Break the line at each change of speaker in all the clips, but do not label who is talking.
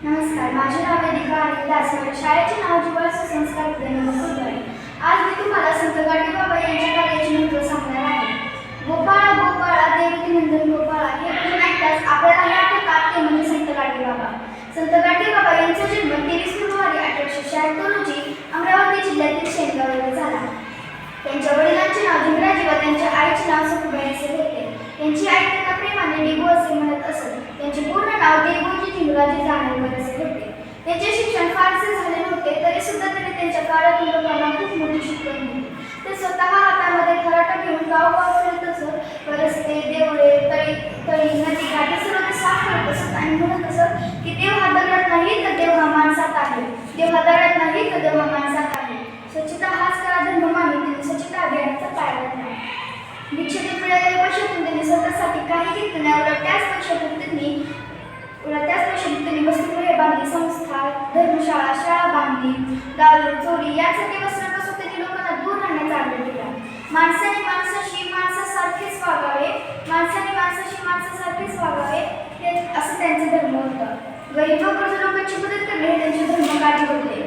नमस्कार, माझे नाव वेदिका आणि दास. माझ्या शाळेचे नाव जीवन संस्कार विद्यालय आहे. आज मी तुम्हाला संत गाडगेबाबा यांच्या कार्याचे महत्त्व सांगणार आहे. गोपाळा गोपाळा देवकी नंदन गोपाळा हे भजन ऐकताच आपल्याला हे आठवतात ते म्हणजे संत गाडगेबाबा. संत गाडगेबाबा यांचा जन्म 23 फेब्रुवारी 1876 रोजी अमरावती जिल्ह्यातील शेनगाव येथे झाला. त्यांच्या वडिलांचे नाव झिंगराजी व त्यांच्या आईचे नाव सखुबाई असे होते. त्यांची आई त्यांना प्रेमाने डेबू असे म्हणत असत. त्यांचे पूर्ण नाव देवजी झिंगराजी जाणेकर असे होते. त्यांचे शिक्षण फारसे झाले नव्हते तरी सुद्धा त्यांच्या काळातील लोकांना खूप मोठी शिकवण होती. ते स्वतः हातामध्ये खराटा घेऊन गावगाव फिरत असत. रस्ते, देवळे, तळी, नदी, घाटे सर्व ते साफ करत असत आणि म्हणत असत की देव हा दगडात नाही तर देव हा माणसात आहे. देव हा दगडात नाही तर देव हा माणसात आहे. स्वच्छता हाच खरा धर्म मानून त्यांनी स्वच्छता अभियानाचा पाया घातला. भिक्षेने मिळालेल्या पैशातून त्यांनी स्वतःसाठी काही घेतले नाही. त्याच पैशातून त्यांनी वसतिगृहे बांधली, संस्था, धर्मशाळा, शाळा बांधली, दारू, चोरी यांसारख्या वस्त्रांपासून त्यांनी लोकांना दूर राहण्याचा आग्रह केला. माणसाने माणसाशी माणसासारखेच वागावे, माणसाने माणसाशी माणसासारखेच वागावे हे असं त्यांचा धर्म होता. गरीब व गरजू लोकांची मदत करणे हे त्यांचे धर्मकार्य होते.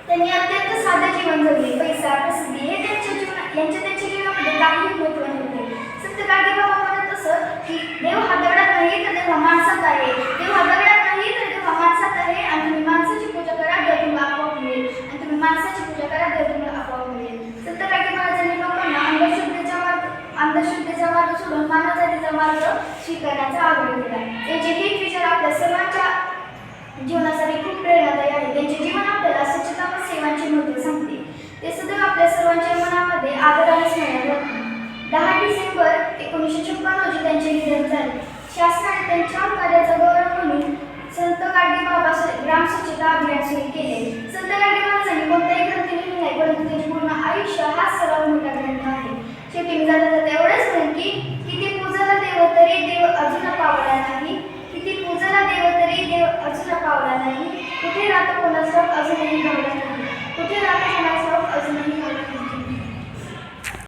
त्यांनी अत्यंत साधे जीवन जगले. पैसा, प्रसिद्धी हे त्यांच्या जीवनामध्ये काही महत्त्व नव्हते. संत गाडगेबाबा म्हणत असत की देव हा दगडात नाही तर देव हा माणसात आहे. देव हा दगडात नाही तर देव हा माणसात आहे. आणि तुम्ही माणसाची पूजा करा, देव तुम्हाला आपोआप मिळेल. आणि तुम्ही माणसाची पूजा करा, देव तुम्हाला आपोआप मिळेल. संत गाडगेबाबांनी लोकांना अंधश्रद्धेचा मार्ग सोडून मानवजातीचा मार्ग स्वीकारण्याचा आग्रह केला. त्यांचे हेच विचार आपल्या सर्वांच्या जीवनासाठी खूप प्रेरणादायी आहे. त्यांचे जीवन आपल्याला स्वच्छता व सेवांचे महत्त्व सांगते. ते सदैव आपल्या सर्वांच्या मनामध्ये आदराने स्मरण राहते. 10 डिसेंबर 1956 रोजी त्यांचे निधन झाले. शासनाने त्यांच्या कार्याचा गौरव म्हणून संत गाडगेबाबा ग्राम स्वच्छता अभियान सुरू केले. संत गाडगेबाबांनी कोणताही ग्रंथ लिहिले नाही परंतु त्यांचे पूर्ण आयुष्य हा सर्वात मोठा ग्रंथ आहे. शेवटी मी जाता एवढंच म्हणेन की किती पूजला देव तरी देव अजून पावला नाही. किती पूजला देव तरी देव अजून पावला नाही. कुठे राहतो कोणाचा अजूनही घावला नाही. कुठे राहतो कोणाचा अजूनही घावला नाही.